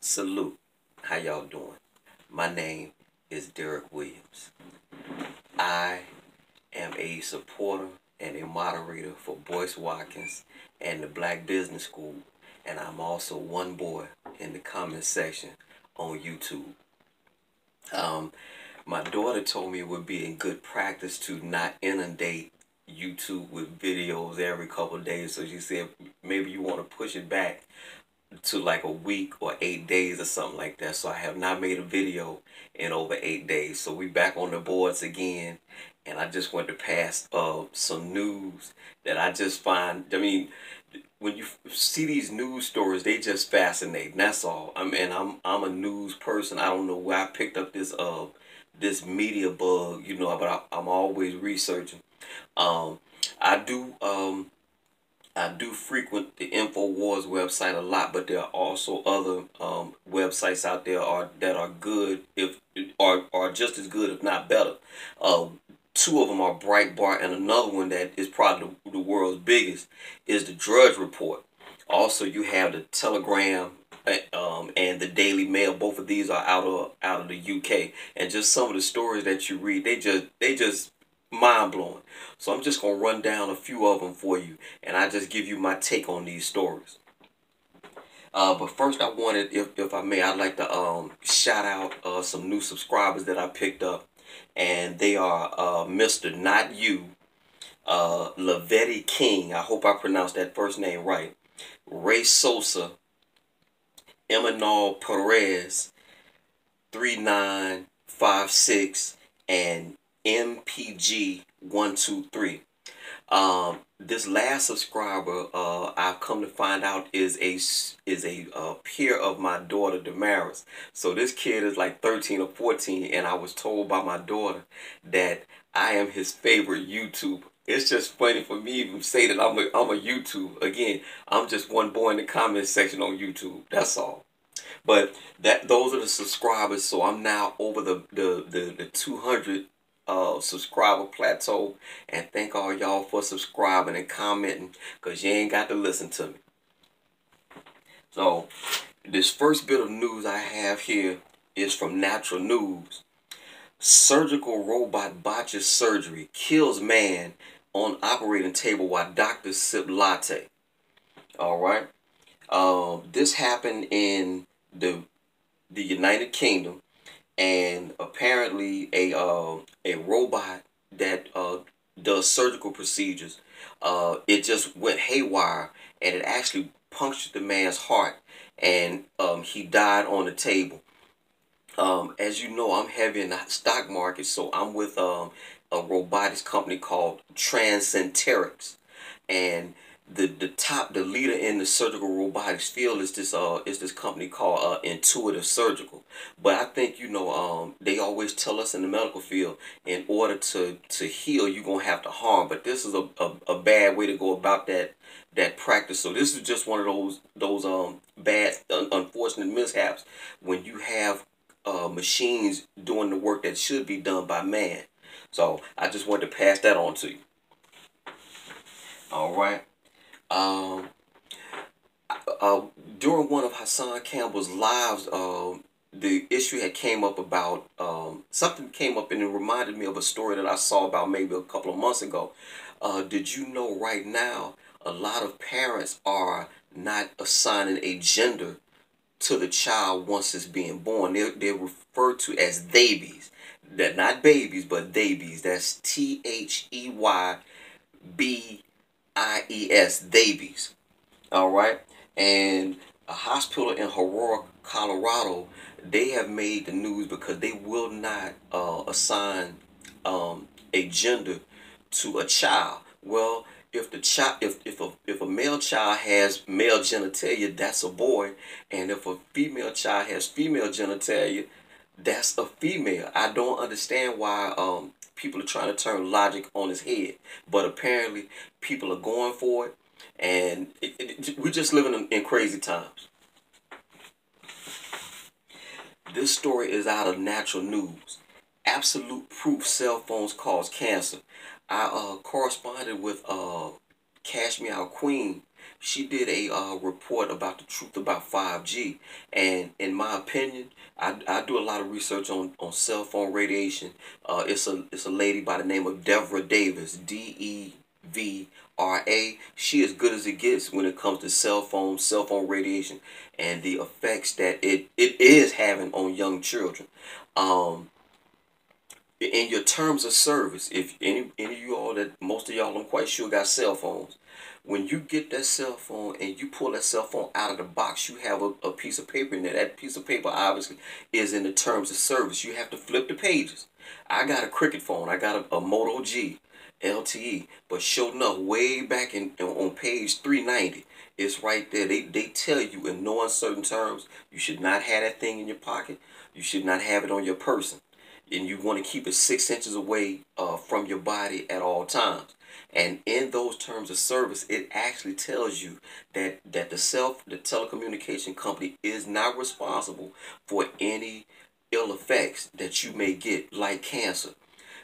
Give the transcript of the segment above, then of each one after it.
Salute. How y'all doing? My name is Derek Williams. I am a supporter and a moderator for Boyce Watkins and the Black Business School, and I'm also one boy in the comment section on YouTube. My daughter told me it would be in good practice to not inundate YouTube with videos every couple of days, so she said maybe you want to push it back to like a week or 8 days or something like that. So I have not made a video in over 8 days. So we back on the boards again, and I just want to pass some news that I just find. I mean, when you see these news stories, they just fascinate. That's all. I'm a news person. I don't know where I picked up this media bug, but I'm always researching. I do frequent the InfoWars website a lot, but there are also other websites out there that are good, if are just as good, if not better. Two of them are Breitbart, and another one that is probably the world's biggest is the Drudge Report. Also, you have the Telegram and the Daily Mail. Both of these are out of the UK, and just some of the stories that you read, they just mind-blowing. So I'm just going to run down a few of them for you, and I just give you my take on these stories. But first I wanted, if I may, I'd like to shout out some new subscribers that I picked up, and they are Mr. Not You, Lavetti King, I hope I pronounced that first name right, Ray Sosa, Emanol Perez, 3956, and MPG123. This last subscriber, I've come to find out is a peer of my daughter Damaris. So this kid is like 13 or 14, and I was told by my daughter that I am his favorite YouTuber. It's just funny for me to say that I'm a YouTube. Again, I'm just one boy in the comment section on YouTube. That's all. But those are the subscribers. So I'm now over the 200 subscriber plateau, and thank all y'all for subscribing and commenting, because you ain't got to listen to me. So this first bit of news I have here is from Natural News. Surgical robot botches surgery, kills man on operating table while doctors sip latte. All right. This happened in the United Kingdom, and apparently a robot that does surgical procedures, it just went haywire, and it actually punctured the man's heart, and he died on the table. As you know, I'm heavy in the stock market, so I'm with a robotics company called Transcenterix, and the leader in the surgical robotics field is this company called Intuitive Surgical. But I think they always tell us in the medical field, in order to heal, you're gonna have to harm. But this is a bad way to go about that practice. So this is just one of those bad, unfortunate mishaps when you have machines doing the work that should be done by man. So I just wanted to pass that on to you. All right. During one of Hassan Campbell's lives, the issue had came up about something came up, and it reminded me of a story that I saw about maybe a couple of months ago. Did you know right now a lot of parents are not assigning a gender to the child once it's being born? They're referred to as babies. They're not babies, but babies. That's THEYBIES, babies. All right. And a hospital in Aurora, Colorado, they have made the news because they will not assign a gender to a child. Well, if a male child has male genitalia, that's a boy, and if a female child has female genitalia, that's a female. I don't understand why people are trying to turn logic on his head, but apparently people are going for it, and we're just living in crazy times. This story is out of Natural News. Absolute proof cell phones cause cancer. I corresponded with Cash Me Out Queen, She did a report about the truth about 5G, and in my opinion, I do a lot of research on cell phone radiation. It's a lady by the name of Deborah Davis, DEVRA. She is good as it gets when it comes to cell phone radiation, and the effects that it is having on young children. Um, in your terms of service, if any of you all, that most of y'all I'm quite sure got cell phones, when you get that cell phone and you pull that cell phone out of the box, you have a piece of paper in there. That piece of paper obviously is in the terms of service. You have to flip the pages. I got a Cricket phone. I got a Moto G LTE, but sure enough, way back on page 390, it's right there. They tell you in no uncertain terms, you should not have that thing in your pocket. You should not have it on your person, and you want to keep it 6 inches away from your body at all times. And in those terms of service, it actually tells you that the telecommunication company is not responsible for any ill effects that you may get, like cancer.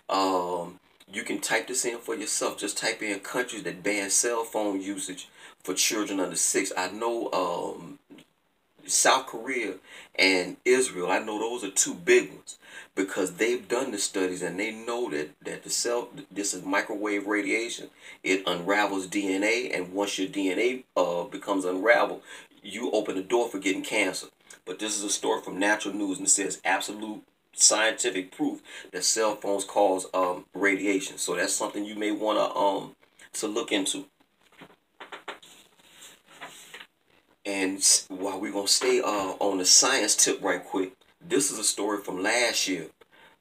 You can type this in for yourself. Just type in countries that ban cell phone usage for children under 6. I know South Korea and Israel, I know those are two big ones, because they've done the studies and they know that this is microwave radiation. It unravels DNA, and once your DNA becomes unraveled, you open the door for getting cancer. But this is a story from Natural News, and it says absolute scientific proof that cell phones cause radiation. So that's something you may want to look into. And while we're going to stay on the science tip right quick, this is a story from last year.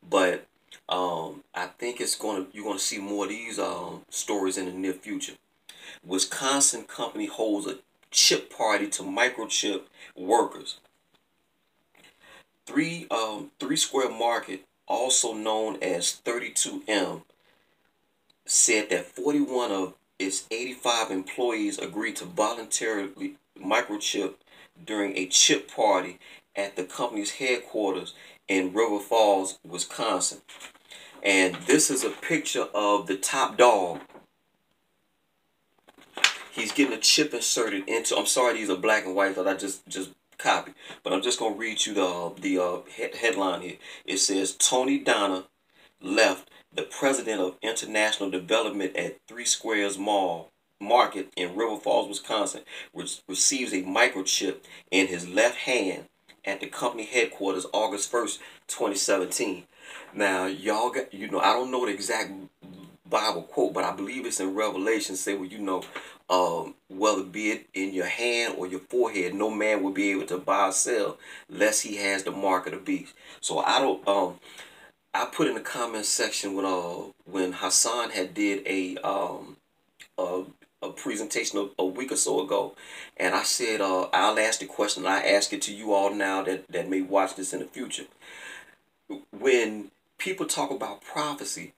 But I think you're going to see more of these stories in the near future. Wisconsin company holds a chip party to microchip workers. Three Square Market, also known as 32M, said that 41 of its 85 employees agreed to voluntarily microchip during a chip party at the company's headquarters in River Falls, Wisconsin. And this is a picture of the top dog. He's getting a chip inserted into. I'm sorry, these are black and white that I just copied, but I'm just gonna read you the headline here. It says Tony Donna left, the president of international development at Three Squares Market in River Falls, Wisconsin, which receives a microchip in his left hand at the company headquarters August 1st, 2017. Now, y'all got, I don't know the exact Bible quote, but I believe it's in Revelation, say, whether be it in your hand or your forehead, no man will be able to buy or sell lest he has the mark of the beast. So I put in the comment section when Hassan had did a presentation a week or so ago, and I said I'll ask the question. I ask it to you all now that may watch this in the future. When people talk about prophecy,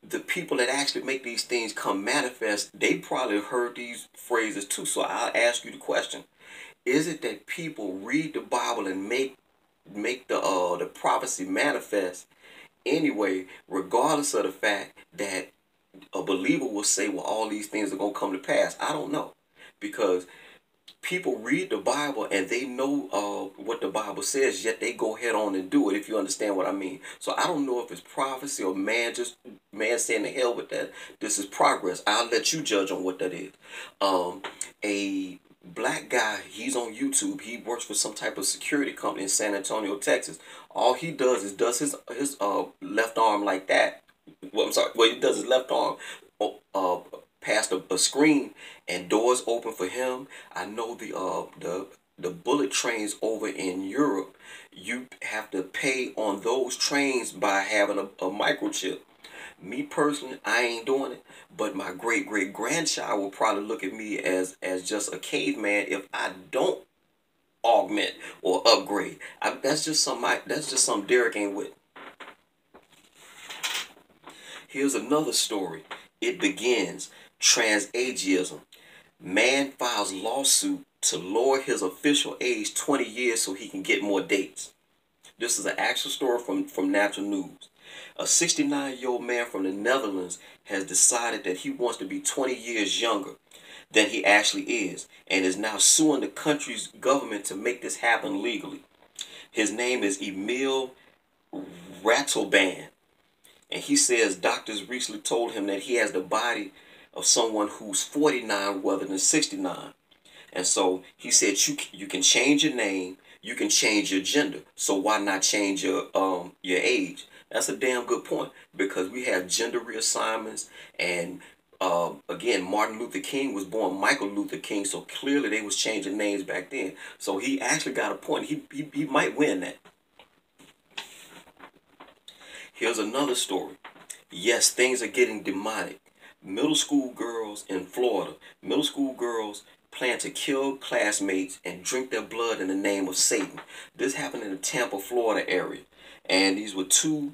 the people that actually make these things come manifest, they probably heard these phrases too. So I'll ask you the question: is it that people read the Bible and make the prophecy manifest anyway, regardless of the fact that a believer will say, well, all these things are going to come to pass? I don't know, because people read the Bible and they know what the Bible says, yet they go head on and do it, if you understand what I mean. So I don't know if it's prophecy or man saying to hell with that. This is progress. I'll let you judge on what that is. A black guy, he's on YouTube. He works for some type of security company in San Antonio, Texas. All he does is his left arm like that. Well, I'm sorry. Well, he does his left arm past a screen, and doors open for him. I know the bullet trains over in Europe, you have to pay on those trains by having a microchip. Me personally, I ain't doing it, but my great grandchild will probably look at me as just a caveman if I don't augment or upgrade. That's just something Derek ain't with. Here's another story. It begins. Transageism. Man files lawsuit to lower his official age 20 years so he can get more dates. This is an actual story from Natural News. A 69-year-old man from the Netherlands has decided that he wants to be 20 years younger. than he actually is, and is now suing the country's government to make this happen legally. His name is Emil Rattleban, and he says doctors recently told him that he has the body of someone who's 49 rather than 69. And so he said you can change your name, you can change your gender. So why not change your age? That's a damn good point, because we have gender reassignments, and again, Martin Luther King was born Michael Luther King, so clearly they was changing names back then. So he actually got a point. He might win that. Here's another story. Yes, things are getting demonic. Middle school girls in Florida, middle school girls plan to kill classmates and drink their blood in the name of Satan. This happened in the Tampa, Florida area. And these were two,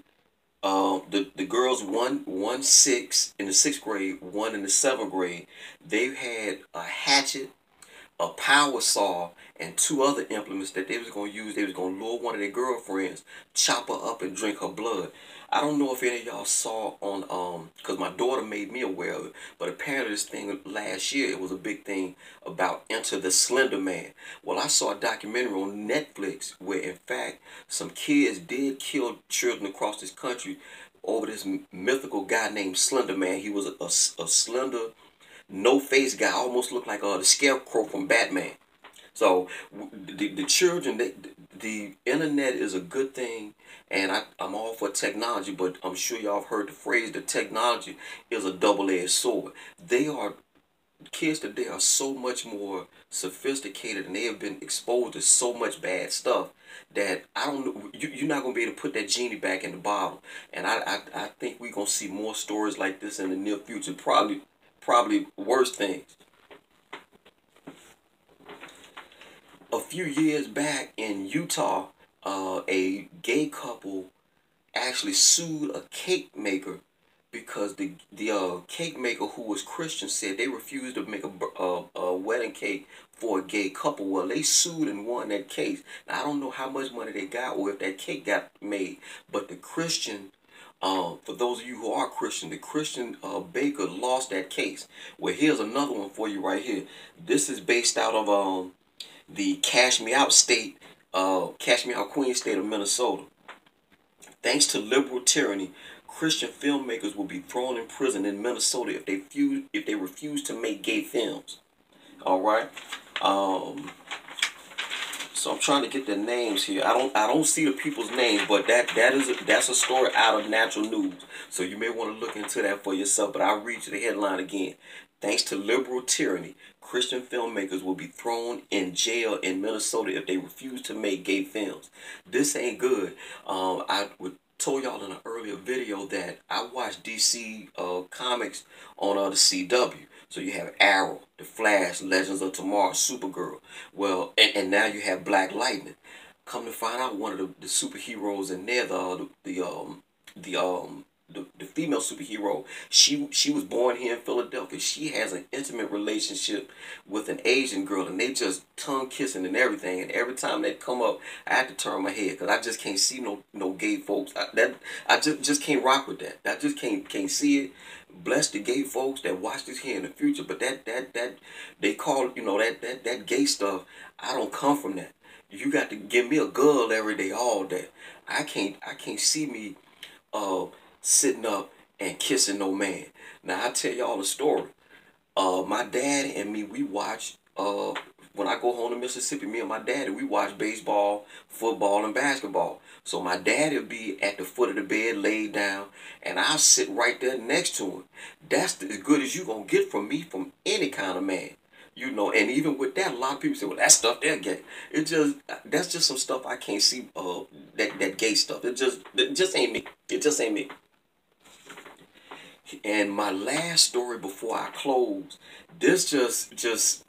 the girls, one six in the 6th grade, one in the 7th grade. They had a hatchet, a power saw, and 2 other implements that they was going to use. They was going to lure one of their girlfriends, chop her up, and drink her blood. I don't know if any of y'all saw on, because my daughter made me aware of it, but apparently this thing last year, it was a big thing about Enter the Slender Man. Well, I saw a documentary on Netflix where, in fact, some kids did kill children across this country over this mythical guy named Slender Man. He was a slender, no-face guy, almost looked like the Scarecrow from Batman. So the children, the internet is a good thing, and I'm all for technology, but I'm sure y'all have heard the phrase, the technology is a double-edged sword. Kids today are so much more sophisticated, and they have been exposed to so much bad stuff that I don't know, you're not going to be able to put that genie back in the bottle. And I think we're going to see more stories like this in the near future, probably worse things. A few years back in Utah, a gay couple actually sued a cake maker because the cake maker, who was Christian, said they refused to make a wedding cake for a gay couple. Well, they sued and won that case. Now, I don't know how much money they got or if that cake got made, but the Christian, for those of you who are Christian, the Christian baker lost that case. Well, here's another one for you right here. This is based out of the Cash Me Out Queen state of Minnesota. Thanks to liberal tyranny, Christian filmmakers will be thrown in prison in Minnesota if they refuse to make gay films. All right. So I'm trying to get their names here. I don't see the people's names, but that's a story out of Natural News. So you may want to look into that for yourself. But I'll read you the headline again. Thanks to liberal tyranny, Christian filmmakers will be thrown in jail in Minnesota if they refuse to make gay films. This ain't good. I told y'all in an earlier video that I watch DC comics on the CW. So you have Arrow, The Flash, Legends of Tomorrow, Supergirl. Well, and now you have Black Lightning. Come to find out, one of the superheroes in there, the female superhero, she was born here in Philadelphia. She has an intimate relationship with an Asian girl, and they just tongue kissing and everything. And every time they come up, I have to turn my head because I just can't see no gay folks. I just can't rock with that. I just can't see it. Bless the gay folks that watch this here in the future, but that they call, that gay stuff. I don't come from that. You got to give me a girl every day, all day. I can't see me sitting up and kissing no man. Now I tell y'all a story. My daddy and me, we watch when I go home to Mississippi, me and my daddy, we watch baseball, football, and basketball. So my daddy will be at the foot of the bed, laid down, and I'll sit right there next to him. That's as good as you gonna get from me, from any kind of man. And even with that, a lot of people say, well, that stuff they're gay. That's just some stuff I can't see, that gay stuff. It just ain't me. It just ain't me. And my last story before I close, this just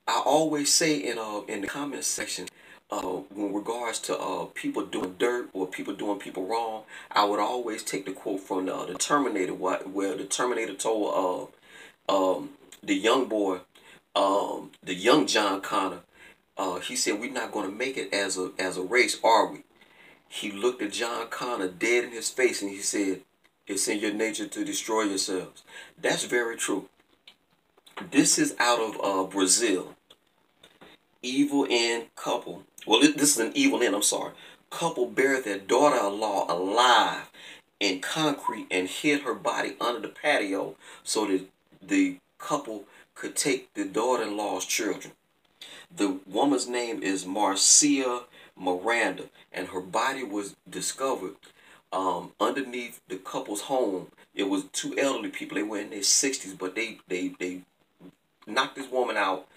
I always say in the comment section, in regards to people doing dirt or people doing people wrong, I would always take the quote from the Terminator, where the Terminator told the young boy, the young John Connor, he said, "We're not going to make it as a race, are we?" He looked at John Connor dead in his face and he said, "It's in your nature to destroy yourselves." That's very true. This is out of Brazil. Evil end couple. Well, this is an evil end. I'm sorry. Couple buried their daughter-in-law alive in concrete and hid her body under the patio so that the couple could take the daughter-in-law's children. The woman's name is Marcia Miranda, and her body was discovered underneath the couple's home. It was two elderly people. They were in their 60s, but they knocked this woman out,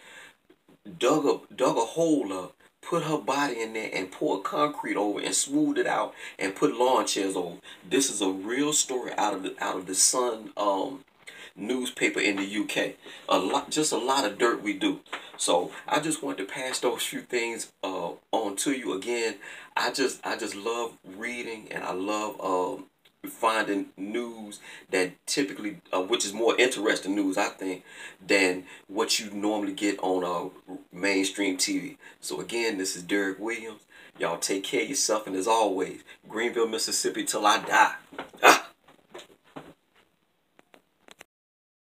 dug a hole up, put her body in there, and poured concrete over and smoothed it out and put lawn chairs over. This is a real story out of the Sun newspaper in the UK. Just a lot of dirt we do. So I just wanted to pass those few things on to you again. I just love reading, and I love finding news that typically, which is more interesting news, I think, than what you normally get on mainstream TV. So again, this is Derek Williams. Y'all take care of yourself, and as always, Greenville, Mississippi till I die.